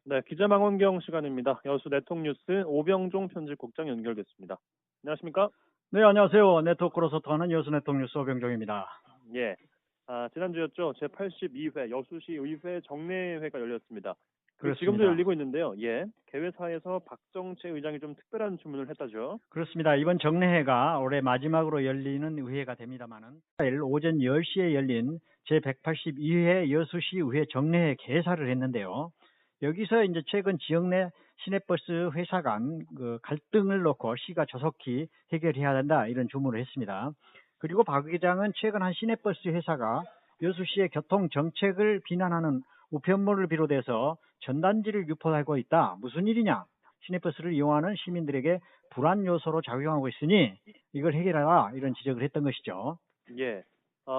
네, 기자망원경 시간입니다. 여수 네통뉴스 오병종 편집국장 연결됐습니다. 안녕하십니까? 네, 안녕하세요. 네트워크로 소통하는 여수네통뉴스 오병종입니다. 예. 지난주였죠. 제82회 여수시 의회 정례회가 열렸습니다. 그리고 지금도 그렇습니다. 열리고 있는데요. 예. 개회사에서 박정채 의장이 좀 특별한 주문을 했다죠. 그렇습니다. 이번 정례회가 올해 마지막으로 열리는 의회가 됩니다만은 내일 오전 10시에 열린 제182회 여수시 의회 정례회 개사를 했는데요. 여기서 이제 최근 지역 내 시내버스 회사 간 그 갈등을 놓고 시가 조속히 해결해야 한다 이런 주문을 했습니다. 그리고 박 의장은 최근 한 시내버스 회사가 여수시의 교통 정책을 비난하는 우편물을 비롯해서 전단지를 유포하고 있다. 무슨 일이냐? 시내버스를 이용하는 시민들에게 불안 요소로 작용하고 있으니 이걸 해결하라 이런 지적을 했던 것이죠. 예.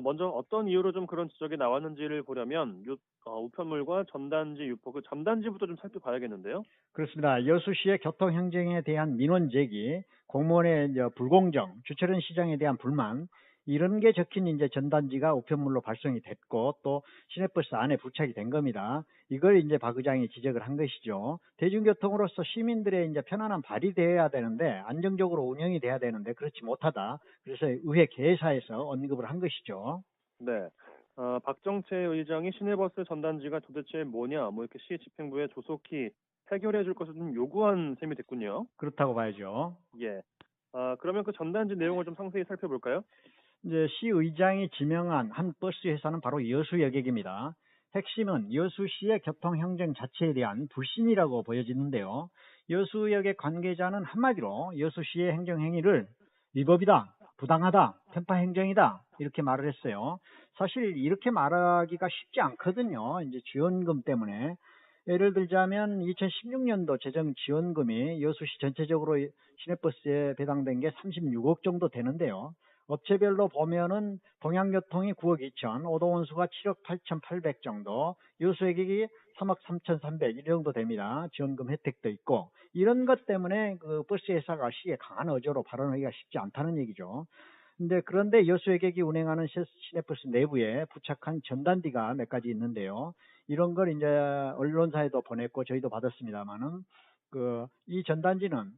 먼저 어떤 이유로 좀 그런 지적이 나왔는지를 보려면 우편물과 전단지 유포, 그 전단지부터 좀 살펴봐야겠는데요. 그렇습니다. 여수시의 교통행정에 대한 민원 제기, 공무원의 이제 불공정, 주철현 시장에 대한 불만 이런 게 적힌 이제 전단지가 우편물로 발송이 됐고 또 시내버스 안에 부착이 된 겁니다. 이걸 이제 박 의장이 지적을 한 것이죠. 대중교통으로서 시민들의 이제 편안한 발휘되어야 되는데 안정적으로 운영이 돼야 되는데 그렇지 못하다. 그래서 의회 개회사에서 언급을 한 것이죠. 네. 박정채 의장이 시내버스 전단지가 도대체 뭐냐, 뭐 이렇게 시 집행부에 조속히 해결해 줄 것을 좀 요구한 셈이 됐군요. 그렇다고 봐야죠. 예. 그러면 그 전단지 내용을 좀 상세히 살펴볼까요? 이제 시의장이 지명한 한 버스 회사는 바로 여수여객입니다. 핵심은 여수시의 교통행정 자체에 대한 불신이라고 보여지는데요. 여수여객 관계자는 한마디로 여수시의 행정행위를 위법이다, 부당하다, 편파 행정이다 이렇게 말을 했어요. 사실 이렇게 말하기가 쉽지 않거든요. 이제 지원금 때문에. 예를 들자면 2016년도 재정 지원금이 여수시 전체적으로 시내버스에 배당된 게 36억 정도 되는데요. 업체별로 보면은 동양교통이 9억 2천, 오도원수가 7억 8,800 정도, 여수여객이 3억 3,300 이 정도 됩니다. 지원금 혜택도 있고 이런 것 때문에 그 버스 회사가 시에 강한 어조로 발언하기가 쉽지 않다는 얘기죠. 그런데 여수여객이 운행하는 시내버스 내부에 부착한 전단지가 몇 가지 있는데요. 이런 걸 이제 언론사에도 보냈고 저희도 받았습니다만은 이 전단지는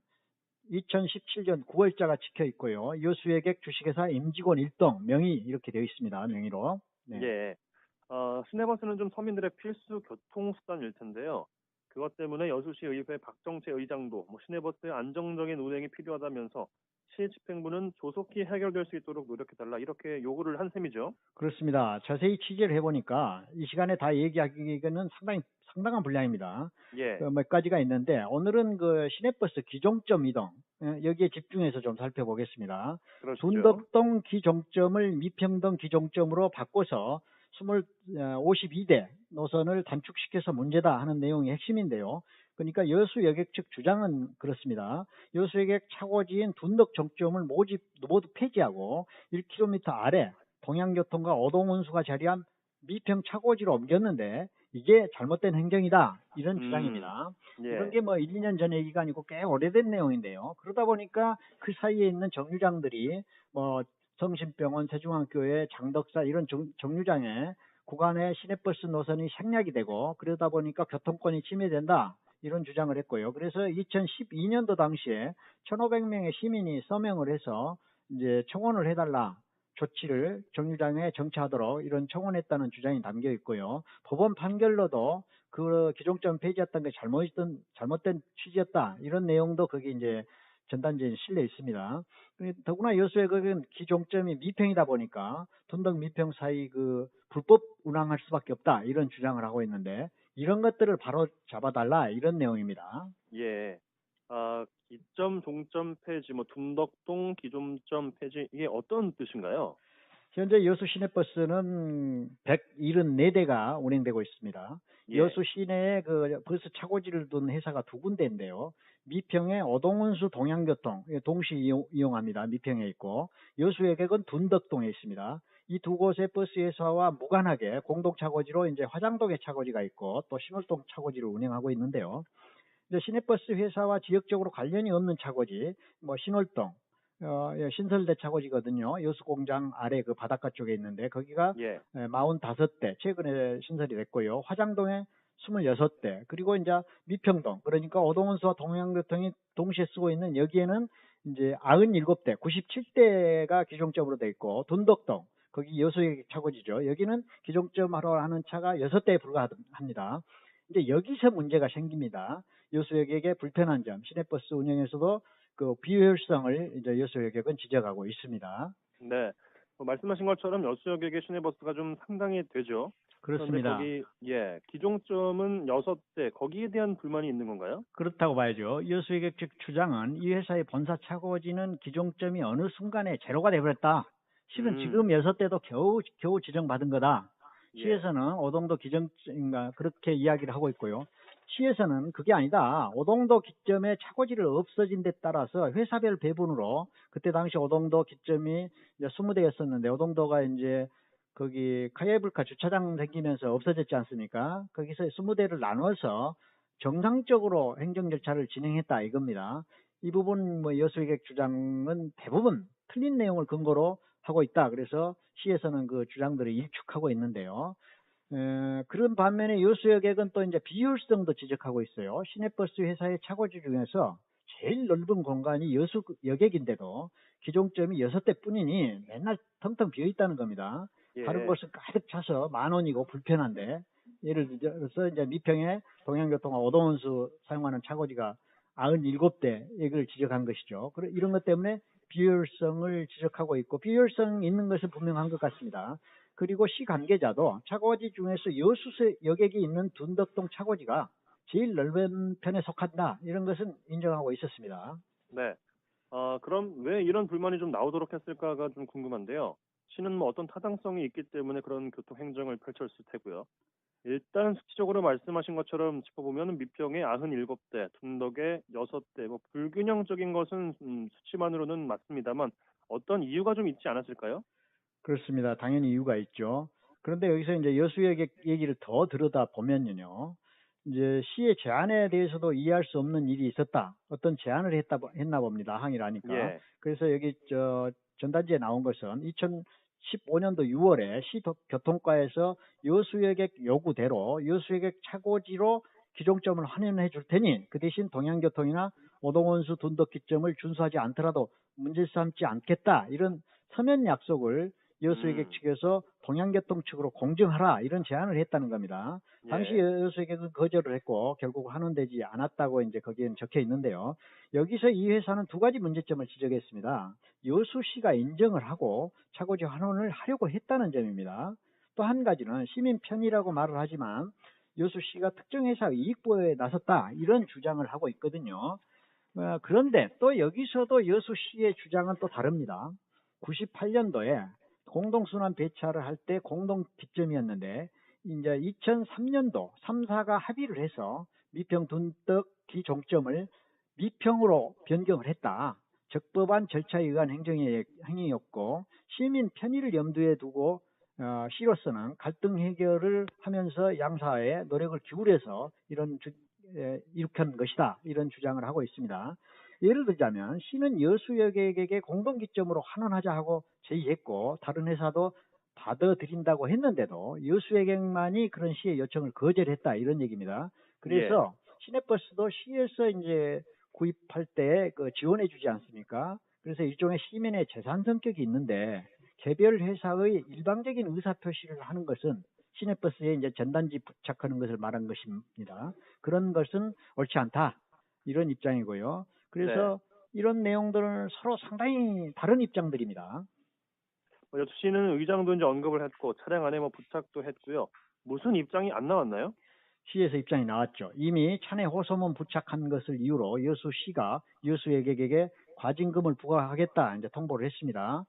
2017년 9월자가 찍혀 있고요. 여수여객 주식회사 임직원 일동 명의 이렇게 되어 있습니다. 명의로. 네. 예. 시내버스는 좀 서민들의 필수 교통수단일 텐데요. 그것 때문에 여수시 의회 박정채 의장도 뭐 시내버스의 안정적인 운행이 필요하다면서 시 집행부는 조속히 해결될 수 있도록 노력해달라 이렇게 요구를 한 셈이죠. 그렇습니다. 자세히 취재를 해보니까 이 시간에 다 얘기하기는 상당한 분량입니다. 예. 몇 가지가 있는데 오늘은 그 시내버스 기종점 이동 여기에 집중해서 좀 살펴보겠습니다. 그러시죠. 둔덕동 기종점을 미평동 기종점으로 바꿔서 52대 노선을 단축시켜서 문제다 하는 내용이 핵심인데요. 그러니까 여수여객 측 주장은 그렇습니다. 여수여객 차고지인 둔덕 정점을 모두 폐지하고 1km 아래 동양교통과 오동운수가 자리한 미평 차고지로 옮겼는데 이게 잘못된 행정이다 이런 음. 주장입니다. 이런 예. 게 뭐 1, 2년 전 얘기가 아니고 꽤 오래된 내용인데요. 그러다 보니까 그 사이에 있는 정류장들이 뭐 성심병원, 세중앙교회, 장덕사 이런 정류장에 구간에 시내버스 노선이 생략이 되고 그러다 보니까 교통권이 침해된다 이런 주장을 했고요. 그래서 2012년도 당시에 1,500명의 시민이 서명을 해서 이제 청원을 해달라 조치를 정류장에 정차하도록 이런 청원했다는 주장이 담겨 있고요. 법원 판결로도 그 기종점 폐지했던 게 잘못된 취지였다 이런 내용도 거기 이제 전단지에 실려 있습니다. 더구나 여수의 그 기종점이 미평이다 보니까 둔덕 미평 사이 그 불법 운항할 수밖에 없다 이런 주장을 하고 있는데 이런 것들을 바로 잡아달라 이런 내용입니다. 예. 기점, 종점 폐지, 뭐 둔덕동 기종점 폐지 이게 어떤 뜻인가요? 현재 여수 시내버스는 174대가 운행되고 있습니다. 예. 여수 시내에 그 버스 차고지를 둔 회사가 두 군데인데요. 미평에 오동운수 동양교통 동시 이용합니다. 미평에 있고 여수여객은 둔덕동에 있습니다. 이 두 곳의 버스 회사와 무관하게 공동 차고지로 이제 화장동에 차고지가 있고 또 신월동 차고지를 운행하고 있는데요. 이제 시내버스 회사와 지역적으로 관련이 없는 차고지, 뭐 신월동, 예, 신설대 차고지거든요. 여수공장 아래 그 바닷가 쪽에 있는데 거기가 예. 45대 최근에 신설이 됐고요. 화장동에 26대, 그리고 이제 미평동, 그러니까 오동원수와 동양교통이 동시에 쓰고 있는 여기에는 이제 97대, 97대가 기종점으로 돼 있고, 둔덕동, 거기 여수역 차고지죠. 여기는 기종점하러 하는 차가 6대에 불과합니다. 이제 여기서 문제가 생깁니다. 여수역의 불편한 점, 시내버스 운영에서도 그 비효율성을 이제 여수역은 지적하고 있습니다. 네. 말씀하신 것처럼 여수역의 시내버스가 좀 상당히 되죠. 그런데 그렇습니다. 거기 기종점은 6대 거기에 대한 불만이 있는 건가요? 그렇다고 봐야죠. 여수역의 측 주장은 이 회사의 본사 차고지는 기종점이 어느 순간에 제로가 돼버렸다. 실은 지금 6대도 겨우 지정받은 거다. 예. 시에서는 오동도 기점인가 그렇게 이야기를 하고 있고요. 시에서는 그게 아니다. 오동도 기점의 차고지를 없어진 데 따라서 회사별 배분으로 그때 당시 오동도 기점이 이제 20대였었는데 오동도가 이제 거기 카예블카 주차장 생기면서 없어졌지 않습니까? 거기서 20대를 나눠서 정상적으로 행정 절차를 진행했다 이겁니다. 이 부분 여수의객 주장은 대부분 틀린 내용을 근거로 하고 있다. 그래서 시에서는 그 주장들을 일축하고 있는데요. 그런 반면에 여수여객은 또 이제 비효율성도 지적하고 있어요. 시내버스 회사의 차고지 중에서 제일 넓은 공간이 여수여객인데도 기종점이 6대 뿐이니 맨날 텅텅 비어 있다는 겁니다. 예. 다른 곳은 가득 차서 10,000원이고 불편한데, 예를 들어서 이제 미평에 동양교통과 오동원수 사용하는 차고지가 97대 이걸 지적한 것이죠. 이런 것 때문에 비효율성을 지적하고 있고, 비효율성 있는 것은 분명한 것 같습니다. 그리고 시 관계자도 차고지 중에서 여수 여객이 있는 둔덕동 차고지가 제일 넓은 편에 속한다, 이런 것은 인정하고 있었습니다. 네. 그럼 왜 이런 불만이 좀 나오도록 했을까가 좀 궁금한데요. 시는 어떤 타당성이 있기 때문에 그런 교통 행정을 펼쳤을 테고요. 일단 수치적으로 말씀하신 것처럼 짚어보면 미평에 97대, 둔덕에 6대, 불균형적인 것은 수치만으로는 맞습니다만 어떤 이유가 좀 있지 않았을까요? 그렇습니다. 당연히 이유가 있죠. 그런데 여기서 이제 여수여객 얘기를 더 들여다 보면요. 이제 시의 제안에 대해서도 이해할 수 없는 일이 있었다. 어떤 제안을 했나 봅니다. 항의를 하니까. 예. 그래서 여기 전단지에 나온 것은 2015년도 6월에 시교통과에서 여수여객 요구대로 여수여객 차고지로 기종점을 환원해 줄 테니 그 대신 동양교통이나 오동원수 둔덕기점을 준수하지 않더라도 문제 삼지 않겠다, 이런 서면 약속을 여수여객 측에서 동양교통 측으로 공증하라, 이런 제안을 했다는 겁니다. 당시 예. 여수여객은 거절을 했고 결국 환원되지 않았다고 이제 거기에는 적혀 있는데요. 여기서 이 회사는 두 가지 문제점을 지적했습니다. 여수시가 인정을 하고 차고지 환원을 하려고 했다는 점입니다. 또 한 가지는 시민 편의라고 말을 하지만 여수시가 특정 회사 이익보호에 나섰다, 이런 주장을 하고 있거든요. 그런데 또 여기서도 여수시의 주장은 또 다릅니다. 98년도에 공동순환 배차를 할 때 공동 기점이었는데 이제 2003년도 3사가 합의를 해서 미평 둔덕 기종점을 미평으로 변경을 했다. 적법한 절차에 의한 행위였고 시민 편의를 염두에 두고 시로서는 갈등 해결을 하면서 양사에 노력을 기울여서 일으킨 것이다, 이런 주장을 하고 있습니다. 예를 들자면 시는 여수여객에게 공동기점으로 환원하자 하고 제의했고 다른 회사도 받아들인다고 했는데도 여수여객만이 그런 시의 요청을 거절했다, 이런 얘기입니다. 그래서 시내버스도 시에서 이제 구입할 때 지원해 주지 않습니까? 그래서 일종의 시민의 재산 성격이 있는데 개별 회사의 일방적인 의사표시를 하는 것은 시내버스에 이제 전단지 부착하는 것을 말한 것입니다. 그런 것은 옳지 않다, 이런 입장이고요. 그래서 이런 내용들은 서로 상당히 다른 입장들입니다. 여수시는 의장도 이제 언급을 했고 차량 안에 부착도 했고요. 무슨 입장이 안 나왔나요? 시에서 입장이 나왔죠. 이미 차내 호소문 부착한 것을 이유로 여수시가 여수여객에게 과징금을 부과하겠다 이제 통보를 했습니다.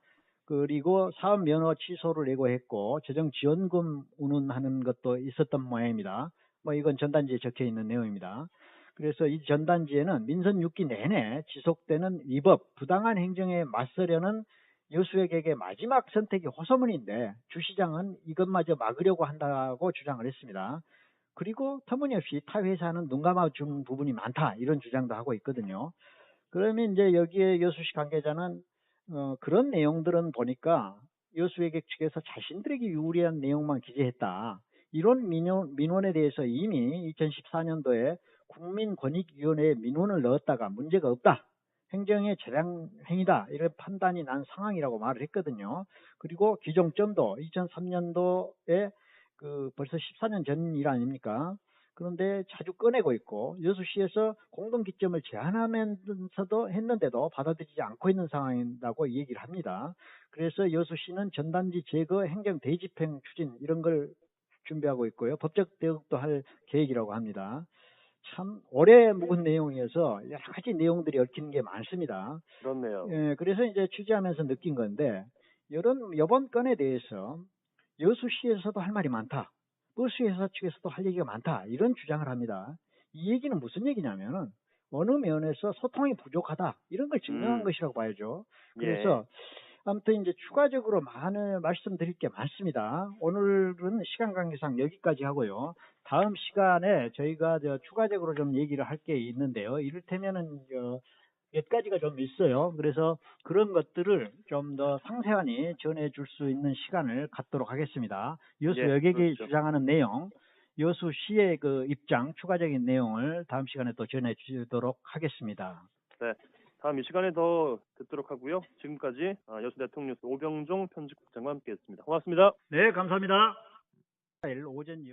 그리고 사업 면허 취소를 예고했고 재정지원금 운운하는 것도 있었던 모양입니다. 이건 전단지에 적혀 있는 내용입니다. 그래서 이 전단지에는 민선 6기 내내 지속되는 위법, 부당한 행정에 맞서려는 여수여객의 마지막 선택이 호소문인데 주시장은 이것마저 막으려고 한다고 주장을 했습니다. 그리고 터무니없이 타 회사는 눈 감아준 부분이 많다, 이런 주장도 하고 있거든요. 그러면 이제 여기에 여수시 관계자는 그런 내용들은 보니까 여수여객 측에서 자신들에게 유리한 내용만 기재했다, 이런 민원에 대해서 이미 2014년도에 국민권익위원회에 민원을 넣었다가 문제가 없다. 행정의 재량 행위다. 이런 판단이 난 상황이라고 말을 했거든요. 그리고 기종점도 2003년도에 벌써 14년 전 일 아닙니까? 그런데 자주 꺼내고 있고 여수시에서 공동기점을 제안하면서도 했는데도 받아들이지 않고 있는 상황이라고 얘기를 합니다. 그래서 여수시는 전단지 제거 행정 대집행 추진 이런 걸 준비하고 있고요. 법적 대응도 할 계획이라고 합니다. 참 오래 묵은 내용이어서 여러 가지 내용들이 얽히는 게 많습니다. 그렇네요. 예, 그래서 이제 취재하면서 느낀 건데 이번 건에 대해서 여수시에서도 할 말이 많다. 버스 회사 측에서도 할 얘기가 많다. 이런 주장을 합니다. 이 얘기는 무슨 얘기냐면은 어느 면에서 소통이 부족하다. 이런 걸 증명한 것이라고 봐야죠. 그래서 아무튼 이제 추가적으로 많은 말씀드릴 게 많습니다. 오늘은 시간 관계상 여기까지 하고요. 다음 시간에 저희가 추가적으로 좀 얘기를 할 게 있는데요. 이를테면은 몇 가지가 좀 있어요. 그래서 그런 것들을 좀 더 상세하니 전해줄 수 있는 시간을 갖도록 하겠습니다. 여수 예, 여객이 그렇죠. 주장하는 내용, 여수시의 입장, 추가적인 내용을 다음 시간에 또 전해주도록 하겠습니다. 네, 다음 이 시간에 더 듣도록 하고요. 지금까지 여수 대통령뉴스 오병종 편집국장과 함께했습니다. 고맙습니다. 네, 감사합니다. 오전